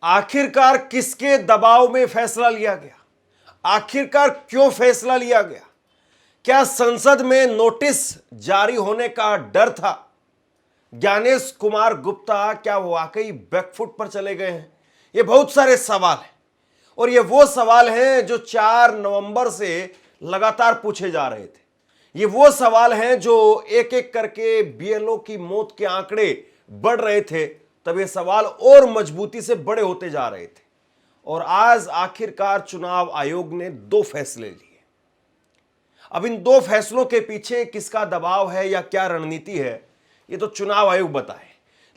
आखिरकार किसके दबाव में फैसला लिया गया? आखिरकार क्यों फैसला लिया गया? क्या संसद में नोटिस जारी होने का डर था? ज्ञानेश कुमार गुप्ता क्या वाकई बैकफुट पर चले गए हैं? ये बहुत सारे सवाल हैं और ये वो सवाल हैं जो 4 नवंबर से लगातार पूछे जा रहे थे। ये वो सवाल हैं जो एक एक करके बीएलओ की मौत के आंकड़े बढ़ रहे थे, तब ये सवाल और मजबूती से बड़े होते जा रहे थे। और आज आखिरकार चुनाव आयोग ने 2 फैसले लिए। अब इन 2 फैसलों के पीछे किसका दबाव है या क्या रणनीति है, ये तो चुनाव आयोग बताए।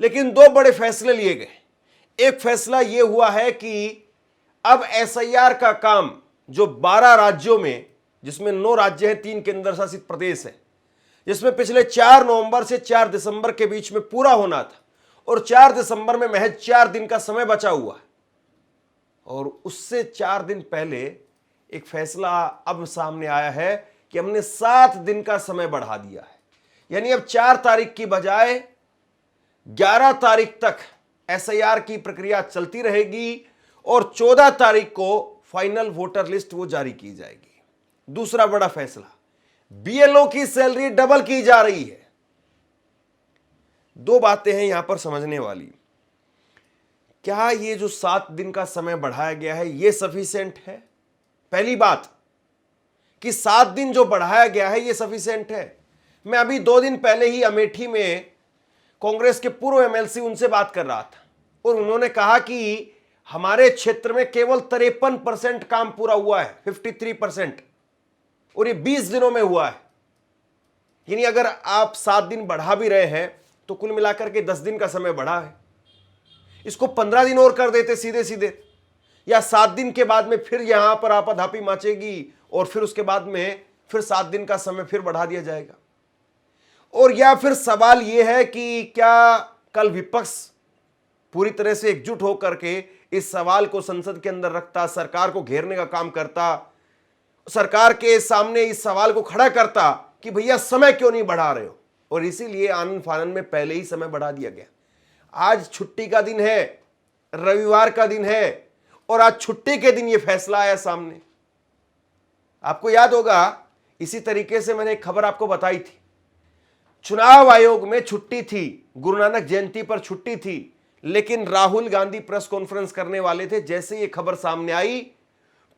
लेकिन 2 बड़े फैसले लिए गए। एक फैसला यह हुआ है कि अब एसआईआर का काम जो 12 राज्यों में, जिसमें 9 राज्य हैं, 3 केंद्र शासित प्रदेश है, जिसमें पिछले 4 नवंबर से 4 दिसंबर के बीच में पूरा होना था और 4 दिसंबर में महज 4 दिन का समय बचा हुआ है। और उससे 4 दिन पहले एक फैसला अब सामने आया है कि हमने 7 दिन का समय बढ़ा दिया है। यानी अब 4 तारीख की बजाय 11 तारीख तक एसआईआर की प्रक्रिया चलती रहेगी और 14 तारीख को फाइनल वोटर लिस्ट वो जारी की जाएगी। दूसरा बड़ा फैसला, बीएलओ की सैलरी डबल की जा रही है। 2 बातें हैं यहां पर समझने वाली। क्या ये जो 7 दिन का समय बढ़ाया गया है ये सफिशिएंट है? पहली बात कि 7 दिन जो बढ़ाया गया है ये सफिशिएंट है। मैं अभी 2 दिन पहले ही अमेठी में कांग्रेस के पूर्व एमएलसी उनसे बात कर रहा था और उन्होंने कहा कि हमारे क्षेत्र में केवल 53% काम पूरा हुआ है, 53%, और ये 20 दिनों में हुआ है। यानी अगर आप 7 दिन बढ़ा भी रहे हैं तो कुल मिलाकर के 10 दिन का समय बढ़ा है। इसको 15 दिन और कर देते सीधे सीधे, या 7 दिन के बाद में फिर यहां पर आपाधापी मचेगी और फिर उसके बाद में फिर 7 दिन का समय फिर बढ़ा दिया जाएगा। और या फिर सवाल यह है कि क्या कल विपक्ष पूरी तरह से एकजुट होकर के इस सवाल को संसद के अंदर रखता, सरकार को घेरने का काम करता, सरकार के सामने इस सवाल को खड़ा करता कि भैया समय क्यों नहीं बढ़ा रहे हो, और इसीलिए आनन फानन में पहले ही समय बढ़ा दिया गया। आज छुट्टी का दिन है, रविवार का दिन है, और आज छुट्टी के दिन यह फैसला आया सामने। आपको याद होगा इसी तरीके से मैंने एक खबर आपको बताई थी। चुनाव आयोग में छुट्टी थी, गुरु नानक जयंती पर छुट्टी थी, लेकिन राहुल गांधी प्रेस कॉन्फ्रेंस करने वाले थे। जैसे ये खबर सामने आई,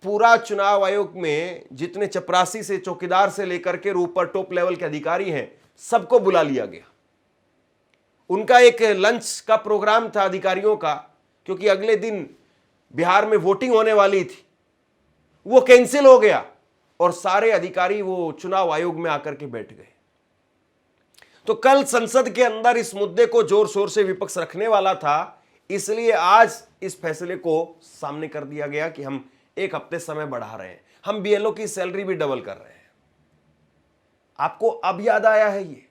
पूरा चुनाव आयोग में जितने चपरासी से, चौकीदार से लेकर के ऊपर टॉप लेवल के अधिकारी हैं, सबको बुला लिया गया। उनका एक लंच का प्रोग्राम था अधिकारियों का, क्योंकि अगले दिन बिहार में वोटिंग होने वाली थी, वो कैंसिल हो गया और सारे अधिकारी वो चुनाव आयोग में आकर के बैठ गए। तो कल संसद के अंदर इस मुद्दे को जोर शोर से विपक्ष रखने वाला था, इसलिए आज इस फैसले को सामने कर दिया गया कि हम 1 हफ्ते समय बढ़ा रहे हैं, हम बीएलओ की सैलरी भी डबल कर रहे हैं। आपको अब याद आया है ये?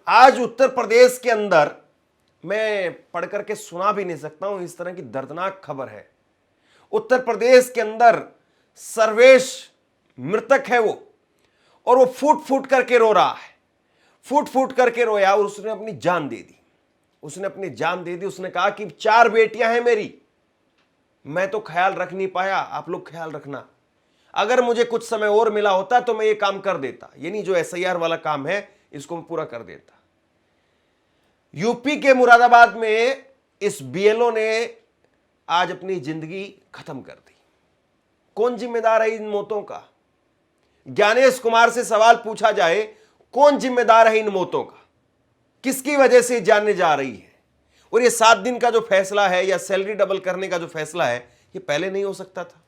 आज उत्तर प्रदेश के अंदर, मैं पढ़ करके सुना भी नहीं सकता हूं, इस तरह की दर्दनाक खबर है। उत्तर प्रदेश के अंदर सर्वेश मृतक है वो, और वो फूट फूट करके रो रहा है, फूट फूट करके रोया और उसने अपनी जान दे दी। उसने अपनी जान दे दी। उसने कहा कि 4 बेटियां हैं मेरी, मैं तो ख्याल रख नहीं पाया, आप लोग ख्याल रखना। अगर मुझे कुछ समय और मिला होता तो मैं ये काम कर देता, यानी जो एसआईआर वाला काम है इसको मैं पूरा कर देता। यूपी के मुरादाबाद में इस बीएलओ ने आज अपनी जिंदगी खत्म कर दी। कौन जिम्मेदार है इन मौतों का? ज्ञानेश कुमार से सवाल पूछा जाए, कौन जिम्मेदार है इन मौतों का? किसकी वजह से जानने जा रही है? और ये 7 दिन का जो फैसला है या सैलरी डबल करने का जो फैसला है, ये पहले नहीं हो सकता था,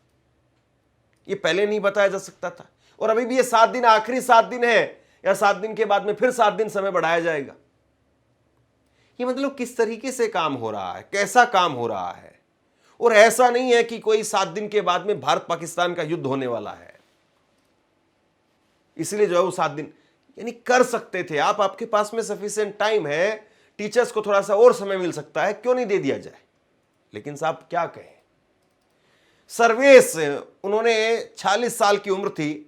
ये पहले नहीं बताया जा सकता था। और अभी भी ये 7 दिन आखिरी 7 दिन है, या 7 दिन के बाद में फिर 7 दिन समय बढ़ाया जाएगा। ये मतलब किस तरीके से काम हो रहा है, कैसा काम हो रहा है। और ऐसा नहीं है कि कोई 7 दिन के बाद में भारत पाकिस्तान का युद्ध होने वाला है, इसलिए जो है वो 7 दिन यानी कर सकते थे आप। आपके पास में सफिशिएंट टाइम है, टीचर्स को थोड़ा सा और समय मिल सकता है, क्यों नहीं दे दिया जाए? लेकिन साहब क्या कहें, सर्वेश, उन्होंने 46 साल की उम्र थी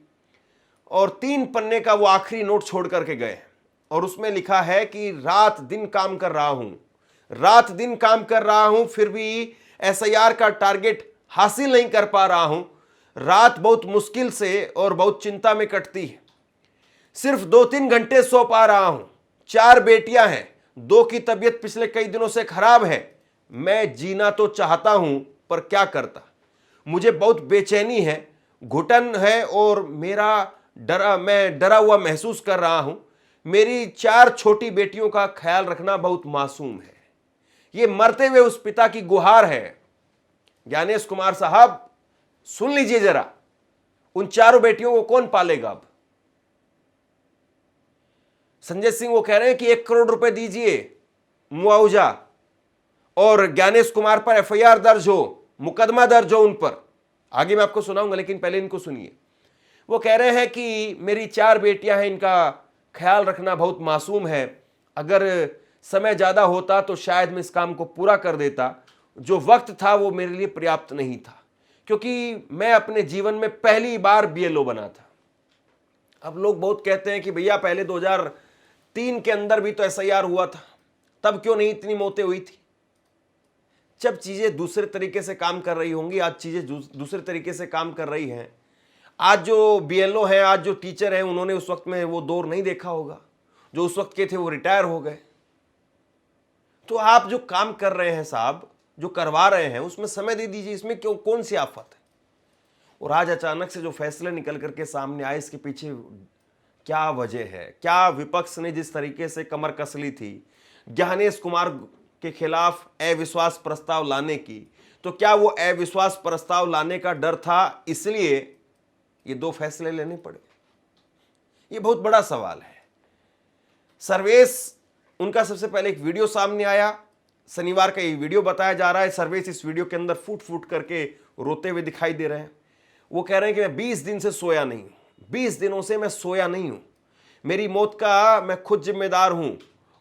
और 3 पन्ने का वो आखिरी नोट छोड़ करके गए और उसमें लिखा है कि रात दिन काम कर रहा हूं, रात दिन काम कर रहा हूं, फिर भी एसआईआर का टारगेट हासिल नहीं कर पा रहा हूं। रात बहुत मुश्किल से और बहुत चिंता में कटती है। सिर्फ 2-3 घंटे सो पा रहा हूं। 4 बेटियां हैं, 2 की तबीयत पिछले कई दिनों से खराब है। मैं जीना तो चाहता हूं पर क्या करता। मुझे बहुत बेचैनी है, घुटन है और मैं डरा हुआ महसूस कर रहा हूं। मेरी 4 छोटी बेटियों का ख्याल रखना बहुत मासूम है। ये मरते हुए उस पिता की गुहार है। ज्ञानेश कुमार साहब, सुन लीजिए जरा, उन 4 बेटियों को कौन पालेगा अब? संजय सिंह वो कह रहे हैं कि 1 करोड़ रुपए दीजिए मुआवजा और ज्ञानेश कुमार पर एफआईआर दर्ज हो, मुकदमा दर्ज हो उन पर। आगे मैं आपको सुनाऊंगा, लेकिन पहले इनको सुनिए। वो कह रहे हैं कि मेरी 4 बेटियां हैं, इनका ख्याल रखना बहुत मासूम है। अगर समय ज्यादा होता तो शायद मैं इस काम को पूरा कर देता। जो वक्त था वो मेरे लिए पर्याप्त नहीं था, क्योंकि मैं अपने जीवन में पहली बार बीएलओ बना था। अब लोग बहुत कहते हैं कि भैया पहले 2003 के अंदर भी तो एसआईआर हुआ था, तब क्यों नहीं इतनी मौतें हुई थी? जब चीजें दूसरे तरीके से काम कर रही होंगी, आज चीजें दूसरे तरीके से काम कर रही हैं। आज जो बीएलओ हैं, आज जो टीचर हैं, उन्होंने उस वक्त में वो दौर नहीं देखा होगा। जो उस वक्त के थे वो रिटायर हो गए। तो आप जो काम कर रहे हैं साहब, जो करवा रहे हैं, उसमें समय दे दीजिए। इसमें क्यों, कौन सी आफत है? और आज अचानक से जो फैसले निकल करके सामने आए, इसके पीछे क्या वजह है? क्या विपक्ष ने जिस तरीके से कमर कस ली थी ज्ञानेश कुमार के खिलाफ अविश्वास प्रस्ताव लाने की, तो क्या वो अविश्वास प्रस्ताव लाने का डर था, इसलिए ये 2 फैसले लेने पड़े? ये बहुत बड़ा सवाल है। सर्वेश, उनका सबसे पहले एक वीडियो सामने आया, शनिवार का ये वीडियो बताया जा रहा है। सर्वेश इस वीडियो के अंदर फूट फूट करके रोते हुए दिखाई दे रहे हैं। वो कह रहे हैं कि मैं 20 दिन से सोया नहीं हूं, 20 दिनों से मैं सोया नहीं हूं। मेरी मौत का मैं खुद जिम्मेदार हूं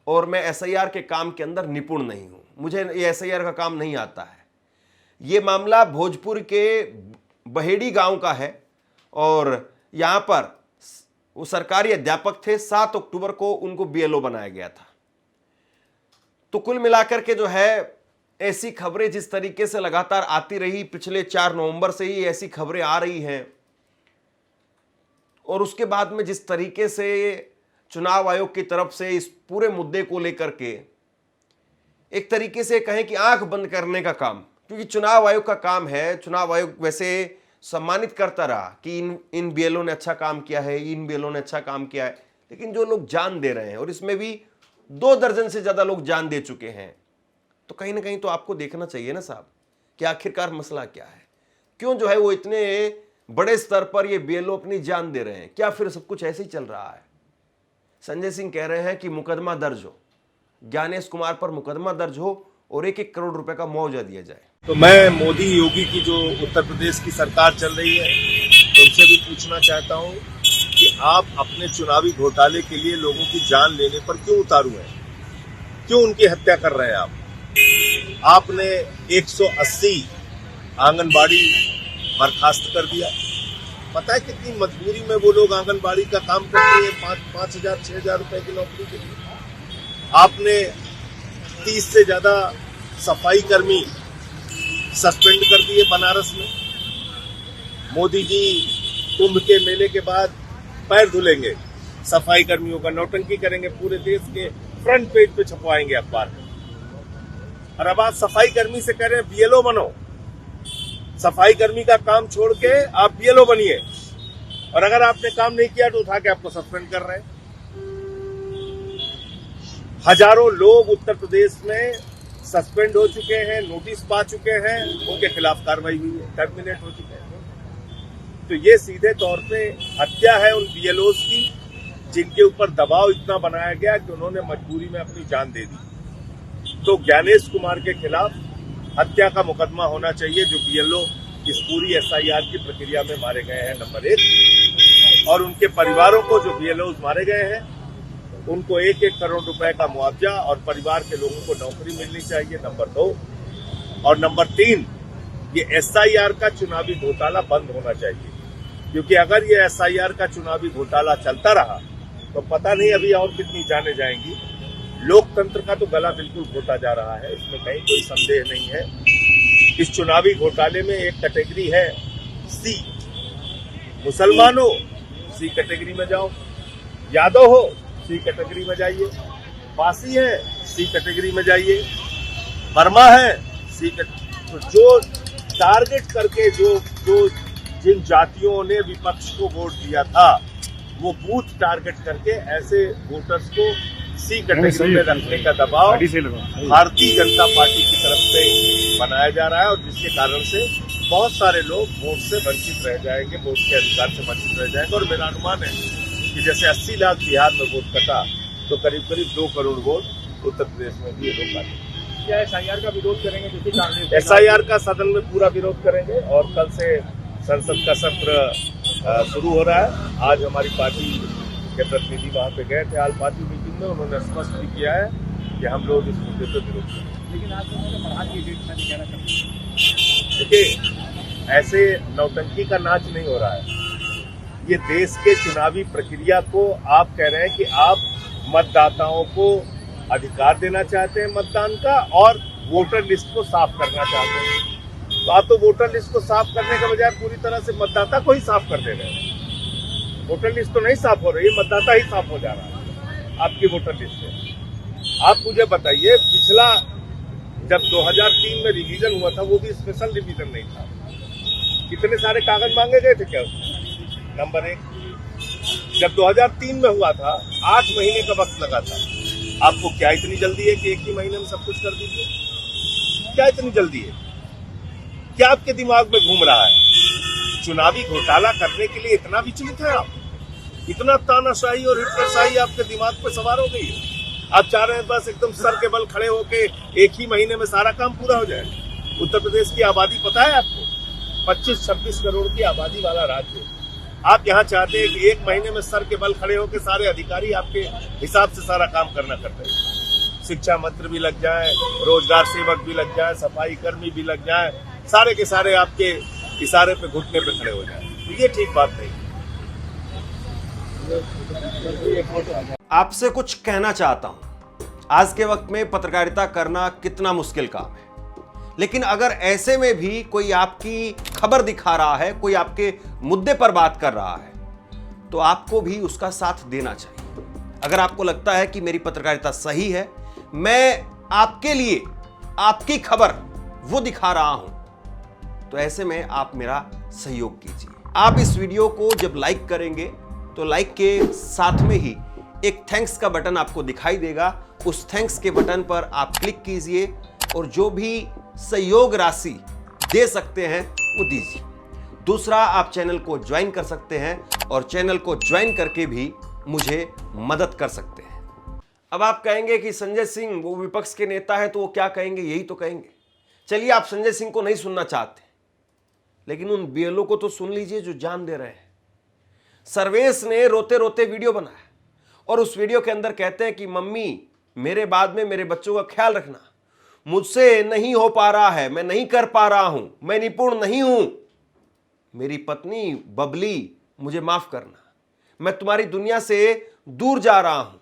और मैं एसआईआर के काम के अंदर निपुण नहीं हूं। मुझे ये एसआईआर का काम नहीं आता है। ये मामला भोजपुर के बहेड़ी गांव का है और यहां पर वो सरकारी अध्यापक थे। 7 अक्टूबर को उनको बीएलओ बनाया गया था। तो कुल मिलाकर के जो है, ऐसी खबरें जिस तरीके से लगातार आती रही, पिछले 4 नवंबर से ही ऐसी खबरें आ रही हैं, और उसके बाद में जिस तरीके से चुनाव आयोग की तरफ से इस पूरे मुद्दे को लेकर के एक तरीके से कहें कि आंख बंद करने का काम, क्योंकि चुनाव आयोग का काम है। चुनाव आयोग वैसे सम्मानित करता रहा कि इन बीएलओ ने अच्छा काम किया है, इन बीएलओ ने अच्छा काम किया है, लेकिन जो लोग जान दे रहे हैं, और इसमें भी 2 दर्जन से ज्यादा लोग जान दे चुके हैं, तो कहीं ना कहीं तो आपको देखना चाहिए ना साहब कि आखिरकार मसला क्या है। क्यों जो है वो इतने बड़े स्तर पर ये बीएलओ अपनी जान दे रहे हैं? क्या फिर सब कुछ ऐसे ही चल रहा है? संजय सिंह कह रहे हैं कि मुकदमा दर्ज हो, ज्ञानेश कुमार पर मुकदमा दर्ज हो और 1-1 करोड़ रुपए का मुआवजा दिया जाए। तो मैं मोदी योगी की जो उत्तर प्रदेश की सरकार चल रही है, उनसे भी पूछना चाहता हूं कि आप अपने चुनावी घोटाले के लिए लोगों की जान लेने पर क्यों उतारू हैं? क्यों उनकी हत्या कर रहे हैं आप? आपने 180 आंगनबाड़ी बर्खास्त कर दिया। पता है कितनी मजबूरी में वो लोग आंगनबाड़ी का काम करते हैं 5,000 6,000 रुपए की नौकरी के लिए। आपने 30 से ज्यादा सफाई कर्मी सस्पेंड कर दिए बनारस में। मोदी जी कुंभ के मेले के बाद पैर धुलेंगे, सफाई कर्मियों का नौटंकी करेंगे, पूरे देश के फ्रंट पेज पे छपवाएंगे अखबार में। और अब आप सफाई कर्मी से कह रहे हैं बीएलओ बनो। सफाई कर्मी का काम छोड़ के आप बीएलओ बनिए, और अगर आपने काम नहीं किया तो उठा के आपको सस्पेंड कर रहे हैं। हजारों लोग उत्तर प्रदेश में सस्पेंड हो चुके हैं, नोटिस पा चुके हैं, उनके खिलाफ कार्रवाई हुई है, टर्मिनेट हो चुके हैं। तो ये सीधे तौर पे हत्या है उन बीएलओज की, जिनके ऊपर दबाव इतना बनाया गया कि उन्होंने मजबूरी में अपनी जान दे दी। तो ज्ञानेश कुमार के खिलाफ हत्या का मुकदमा होना चाहिए, जो बीएलओ इस पूरी एसआईआर की प्रक्रिया में मारे गए हैं, नंबर 1। और उनके परिवारों को, जो बीएलओ मारे गए हैं, उनको 1-1 करोड़ रुपए का मुआवजा और परिवार के लोगों को नौकरी मिलनी चाहिए, नंबर 2। और नंबर 3, ये एसआईआर का चुनावी घोटाला बंद होना चाहिए, क्योंकि अगर ये एसआईआर का चुनावी घोटाला चलता रहा तो पता नहीं अभी और कितनी जाने जाएंगी। लोकतंत्र का तो गला बिल्कुल घोटा जा रहा है, इसमें कहीं कोई संदेह नहीं है। इस चुनावी घोटाले में एक कैटेगरी है सी, मुसलमान हो सी कैटेगरी में जाओ, यादव हो सी कैटेगरी में जाइए, पासी है सी कैटेगरी में जाइए, वर्मा है सी कैटेगरी। तो जो टारगेट करके जो जिन जातियों ने विपक्ष को वोट दिया था, वो बूथ टारगेट करके ऐसे वोटर्स को सी कैटेगरी में रखने का दबाव भारतीय जनता पार्टी की तरफ से बनाया जा रहा है, और जिसके कारण से बहुत सारे लोग वोट से वंचित रह जाएंगे, वोट के अधिकार से वंचित रह जाएंगे। और मेरा अनुमान है कि जैसे 80 लाख बिहार में वोट कटा, तो करीब करीब 2 करोड़ वोट उत्तर प्रदेश में भी ये लोग काटेंगे। क्या SIR का विरोध करेंगे? जैसे कांग्रेस SIR का सदन में पूरा विरोध करेंगे, और कल से संसद का सत्र शुरू हो रहा है। आज हमारी पार्टी के प्रतिनिधि वहाँ पे गए थे आल पार्टी मीटिंग में, उन्होंने स्पष्ट भी किया है कि हम लोग इस मुद्दे पर विरोध करेंगे। लेकिन आज उन्होंने बढ़ा दिए डेट, मैं कहना चाहता हूं। देखिए, ऐसे नौटंकी का नाच नहीं हो रहा है। ये देश के चुनावी प्रक्रिया को आप कह रहे हैं कि आप मतदाताओं को अधिकार देना चाहते हैं मतदान का, और वोटर लिस्ट को साफ करना चाहते हैं। तो आप तो वोटर लिस्ट को साफ करने के बजाय पूरी तरह से मतदाता को ही साफ कर दे रहे हैं। वोटर लिस्ट तो नहीं साफ हो रही है, मतदाता ही साफ हो जा रहा है आपकी वोटर लिस्ट से। आप मुझे बताइए, पिछला जब 2003 में रिवीजन हुआ था, वो भी स्पेशल रिवीजन नहीं था। कितने सारे कागज मांगे गए थे क्या उसमें? नंबर 1, जब 2003 में हुआ था 8 महीने का वक्त लगा था। आपको क्या इतनी जल्दी है कि एक ही महीने में सब कुछ कर दीजिए? क्या इतनी जल्दी है? क्या आपके दिमाग में घूम रहा है? चुनावी घोटाला करने के लिए इतना विचलित है आप? इतना तानाशाही और हिटलरशाही आपके दिमाग पर सवार हो गई है? आप चाह रहे हैं बस एकदम सर के बल खड़े होके एक ही महीने में सारा काम पूरा हो जाए? उत्तर प्रदेश की आबादी पता है आपको? 25-26 करोड़ की आबादी वाला राज्य। आप यहाँ चाहते हैं कि एक महीने में सर के बल खड़े होकर सारे अधिकारी आपके हिसाब से सारा काम करना करते हैं। शिक्षा मंत्री भी लग जाए, रोजगार सेवक भी लग जाए, सफाई कर्मी भी लग जाए, सारे के सारे आपके इशारे पे घुटने पे खड़े हो जाए। तो ये ठीक बात नहीं। आपसे कुछ कहना चाहता हूं। आज के वक्त में पत्रकारिता करना कितना मुश्किल काम है, लेकिन अगर ऐसे में भी कोई आपकी खबर दिखा रहा है, कोई आपके मुद्दे पर बात कर रहा है, तो आपको भी उसका साथ देना चाहिए। अगर आपको लगता है कि मेरी पत्रकारिता सही है, मैं आपके लिए आपकी खबर वो दिखा रहा हूं, तो ऐसे में आप मेरा सहयोग कीजिए। आप इस वीडियो को जब लाइक करेंगे तो लाइक के साथ में ही एक थैंक्स का बटन आपको दिखाई देगा। उस थैंक्स के बटन पर आप क्लिक कीजिए और जो भी सहयोग राशि दे सकते हैं वो दीजिए। दूसरा, आप चैनल को ज्वाइन कर सकते हैं और चैनल को ज्वाइन करके भी मुझे मदद कर सकते हैं। अब आप कहेंगे कि संजय सिंह वो विपक्ष के नेता है तो वो क्या कहेंगे? यही तो कहेंगे। चलिए, आप संजय सिंह को नहीं सुनना चाहते, लेकिन उन बीएलओ को तो सुन लीजिए जो जान दे रहे हैं। सर्वेश ने रोते रोते वीडियो बनाया और उस वीडियो के अंदर कहते हैं कि मम्मी, मेरे बाद में मेरे बच्चों का ख्याल रखना, मुझसे नहीं हो पा रहा है, मैं नहीं कर पा रहा हूं, मैं निपुण नहीं हूं, मेरी पत्नी बबली मुझे माफ करना, मैं तुम्हारी दुनिया से दूर जा रहा हूं,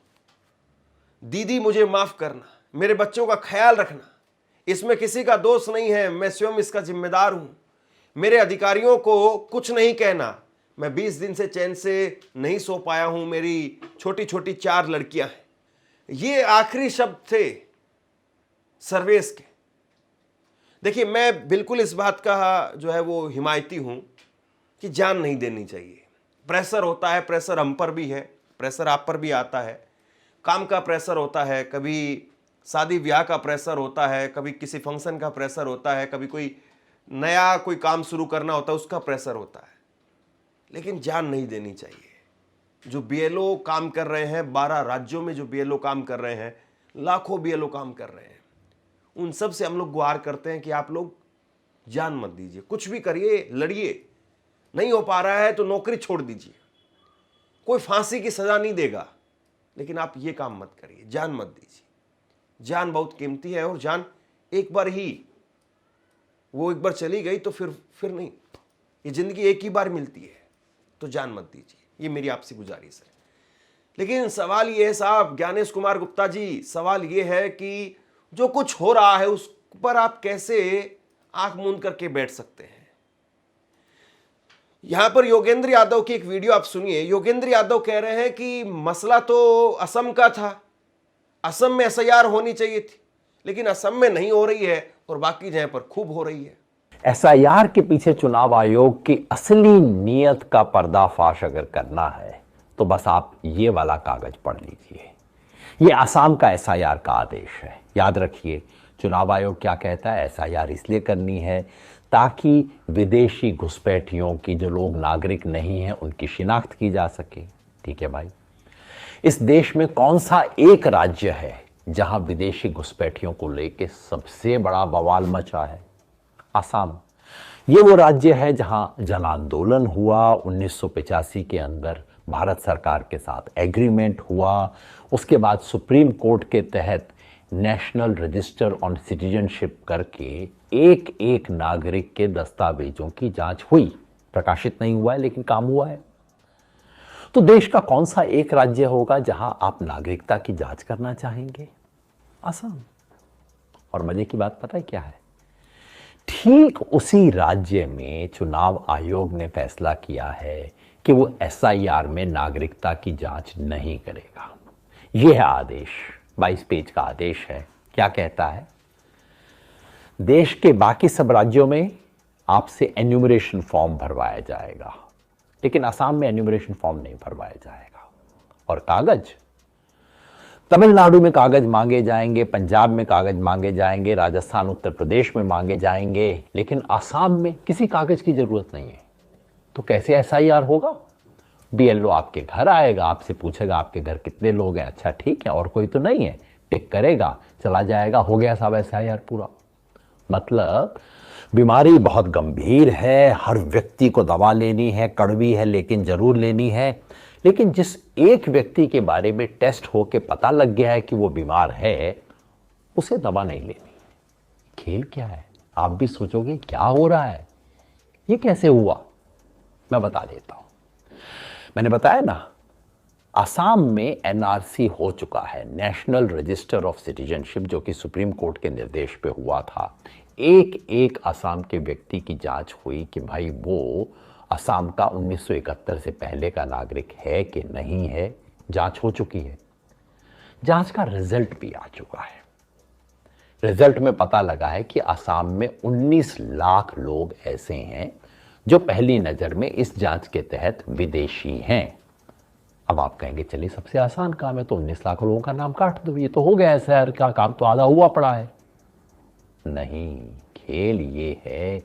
दीदी मुझे माफ करना, मेरे बच्चों का ख्याल रखना, इसमें किसी का दोष नहीं है, मैं स्वयं इसका जिम्मेदार हूं, मेरे अधिकारियों को कुछ नहीं कहना, मैं 20 दिन से चैन से नहीं सो पाया हूं, मेरी छोटी छोटी 4 लड़कियां हैं। ये आखिरी शब्द थे सर्वेश के। देखिए, मैं बिल्कुल इस बात का जो है वो हिमायती हूं कि जान नहीं देनी चाहिए। प्रेशर होता है, प्रेशर हम पर भी है, प्रेशर आप पर भी आता है, काम का प्रेशर होता है, कभी शादी ब्याह का प्रेशर होता है, कभी किसी फंक्शन का प्रेशर होता है, कभी कोई नया कोई काम शुरू करना होता है उसका प्रेशर होता है, लेकिन जान नहीं देनी चाहिए। जो बीएलओ काम कर रहे हैं, 12 राज्यों में जो बीएलओ काम कर रहे हैं, लाखों बीएलओ काम कर रहे हैं, उन सब से हम लोग गुहार करते हैं कि आप लोग जान मत दीजिए, कुछ भी करिए, लड़िए, नहीं हो पा रहा है तो नौकरी छोड़ दीजिए, कोई फांसी की सजा नहीं देगा, लेकिन आप ये काम मत करिए, जान मत दीजिए। जान बहुत कीमती है और जान एक बार ही, वो एक बार चली गई तो फिर नहीं, ये जिंदगी एक ही बार मिलती है, तो जान मत दीजिए, ये मेरी आपसे गुजारिश है। लेकिन सवाल ये है साहब, ज्ञानेश कुमार गुप्ता जी, सवाल ये है कि जो कुछ हो रहा है उस पर आप कैसे आंख मूंद करके बैठ सकते हैं। यहां पर योगेंद्र यादव की एक वीडियो आप सुनिए। योगेंद्र यादव कह रहे हैं कि मसला तो असम का था, असम में एसआईआर होनी चाहिए थी, लेकिन असम में नहीं हो रही है और बाकी जगह पर खूब हो रही है। एसआईआर के पीछे चुनाव आयोग की असली नीयत का पर्दाफाश अगर करना है तो बस आप ये वाला कागज पढ़ लीजिए। ये असम का एसआईआर का आदेश है। याद रखिए, चुनाव आयोग क्या कहता है, एसआईआर इसलिए करनी है ताकि विदेशी घुसपैठियों की, जो लोग नागरिक नहीं हैं, उनकी शिनाख्त की जा सके। ठीक है भाई, इस देश में कौन सा एक राज्य है जहां विदेशी घुसपैठियों को लेकर सबसे बड़ा बवाल मचा है? असम। ये वो राज्य है जहां जन आंदोलन हुआ, 1985 के अंदर भारत सरकार के साथ एग्रीमेंट हुआ, उसके बाद सुप्रीम कोर्ट के तहत नेशनल रजिस्टर ऑन सिटीजनशिप करके एक एक नागरिक के दस्तावेजों की जांच हुई। प्रकाशित नहीं हुआ है लेकिन काम हुआ है। तो देश का कौन सा एक राज्य होगा जहां आप नागरिकता की जांच करना चाहेंगे? असम। और मजे की बात पता है क्या है? ठीक उसी राज्य में चुनाव आयोग ने फैसला किया है कि वो एसआईआर में नागरिकता की जांच नहीं करेगा। यह है आदेश, 22 पेज का आदेश है। क्या कहता है? देश के बाकी सब राज्यों में आपसे एन्यूमरेशन फॉर्म भरवाया जाएगा, लेकिन असम में एन्यूमरेशन फॉर्म नहीं भरवाया जाएगा। और कागज, तमिलनाडु में कागज मांगे जाएंगे, पंजाब में कागज मांगे जाएंगे, राजस्थान उत्तर प्रदेश में मांगे जाएंगे, लेकिन असम में किसी कागज की जरूरत नहीं है। तो कैसे एसआईआर होगा? बीएलओ आपके घर आएगा, आपसे पूछेगा आपके घर कितने लोग हैं। अच्छा ठीक है, और कोई तो नहीं है, टिक करेगा, चला जाएगा, हो गया साहब एसआईआर पूरा। मतलब बीमारी बहुत गंभीर है, हर व्यक्ति को दवा लेनी है, कड़वी है लेकिन जरूर लेनी है। लेकिन जिस एक व्यक्ति के बारे में टेस्ट होके पता लग गया है कि वो बीमार है, उसे दवा नहीं लेनी। खेल क्या है? आप भी सोचोगे क्या हो रहा है, ये कैसे हुआ? मैं बता देता हूं। मैंने बताया ना, असम में एनआरसी हो चुका है, नेशनल रजिस्टर ऑफ सिटीजनशिप, जो कि सुप्रीम कोर्ट के निर्देश पे हुआ था। एक एक असम के व्यक्ति की जांच हुई कि भाई वो असम का 1971 से पहले का नागरिक है कि नहीं है। जांच हो चुकी है, जांच का रिजल्ट भी आ चुका है। रिजल्ट में पता लगा है कि असम में 19 लाख लोग ऐसे हैं जो पहली नजर में इस जांच के तहत विदेशी हैं। अब आप कहेंगे चलिए सबसे आसान काम है, तो 19 लाख लोगों का नाम काट दो, ये तो हो गया एसआईआर का काम, तो आधा हुआ पड़ा है। नहीं, खेल ये है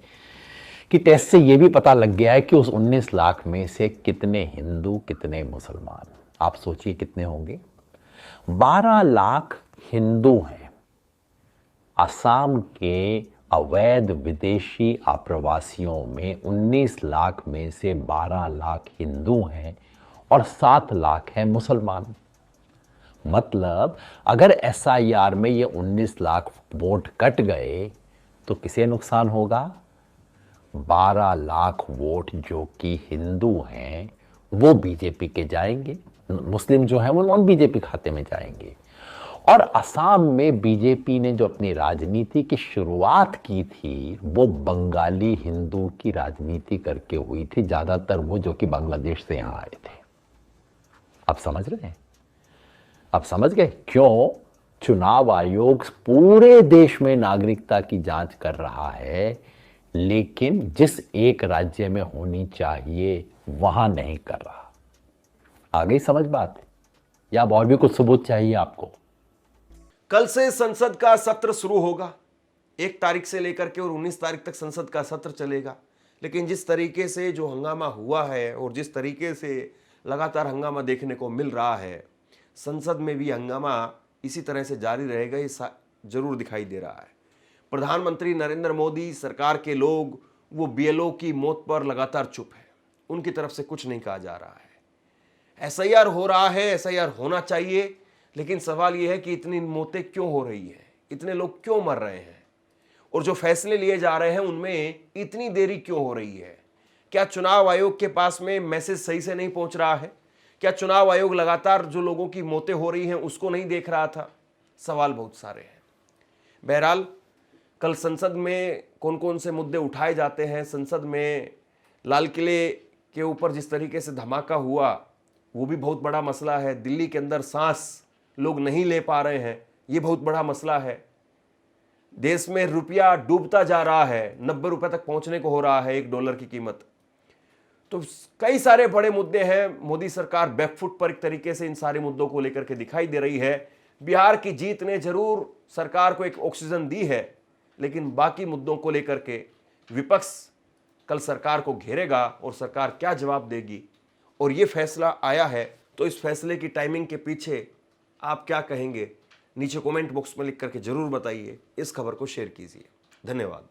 कि टेस्ट से ये भी पता लग गया है कि उस 19 लाख में से कितने हिंदू, कितने मुसलमान। आप सोचिए कितने होंगे? 12 लाख हिंदू हैं। असम के अवैध विदेशी आप्रवासियों में 19 लाख में से 12 लाख हिंदू हैं और 7 लाख हैं मुसलमान। मतलब अगर एसआईआर में ये 19 लाख वोट कट गए तो किसे नुकसान होगा? 12 लाख वोट जो कि हिंदू हैं वो बीजेपी के जाएंगे, मुस्लिम जो हैं वो नॉन बीजेपी खाते में जाएंगे। और असम में बीजेपी ने जो अपनी राजनीति की शुरुआत की थी वो बंगाली हिंदू की राजनीति करके हुई थी, ज्यादातर वो जो कि बांग्लादेश से यहां आए थे। अब समझ रहे हैं? अब समझ गए क्यों चुनाव आयोग पूरे देश में नागरिकता की जांच कर रहा है, लेकिन जिस एक राज्य में होनी चाहिए वहां नहीं कर रहा। आ गई समझ बात? या और भी कुछ सबूत चाहिए आपको? कल से संसद का सत्र शुरू होगा, 1 तारीख से लेकर के और 19 तारीख तक संसद का सत्र चलेगा। लेकिन जिस तरीके से जो हंगामा हुआ है और जिस तरीके से लगातार हंगामा देखने को मिल रहा है, संसद में भी हंगामा इसी तरह से जारी रहेगा, ये जरूर दिखाई दे रहा है। प्रधानमंत्री नरेंद्र मोदी, सरकार के लोग, वो बीएलओ की मौत पर लगातार चुप है, उनकी तरफ से कुछ नहीं कहा जा रहा है। एसआईआर हो रहा है, एसआईआर होना चाहिए, लेकिन सवाल यह है कि इतनी मौतें क्यों हो रही हैं, इतने लोग क्यों मर रहे हैं, और जो फैसले लिए जा रहे हैं उनमें इतनी देरी क्यों हो रही है? क्या चुनाव आयोग के पास में मैसेज सही से नहीं पहुंच रहा है? क्या चुनाव आयोग लगातार जो लोगों की मौतें हो रही हैं उसको नहीं देख रहा था? सवाल बहुत सारे हैं। बहरहाल कल संसद में कौन कौन से मुद्दे उठाए जाते हैं, संसद में लाल किले के ऊपर जिस तरीके से धमाका हुआ वो भी बहुत बड़ा मसला है। दिल्ली के अंदर सांस लोग नहीं ले पा रहे हैं, ये बहुत बड़ा मसला है। देश में रुपया डूबता जा रहा है, 90 रुपए तक पहुंचने को हो रहा है $1 की कीमत। तो कई सारे बड़े मुद्दे हैं। मोदी सरकार बैकफुट पर एक तरीके से इन सारे मुद्दों को लेकर के दिखाई दे रही है। बिहार की जीत ने जरूर सरकार को एक ऑक्सीजन दी है, लेकिन बाकी मुद्दों को लेकर के विपक्ष कल सरकार को घेरेगा और सरकार क्या जवाब देगी। और ये फैसला आया है, तो इस फैसले की टाइमिंग के पीछे आप क्या कहेंगे, नीचे कमेंट बॉक्स में लिख करके जरूर बताइए। इस खबर को शेयर कीजिए। धन्यवाद।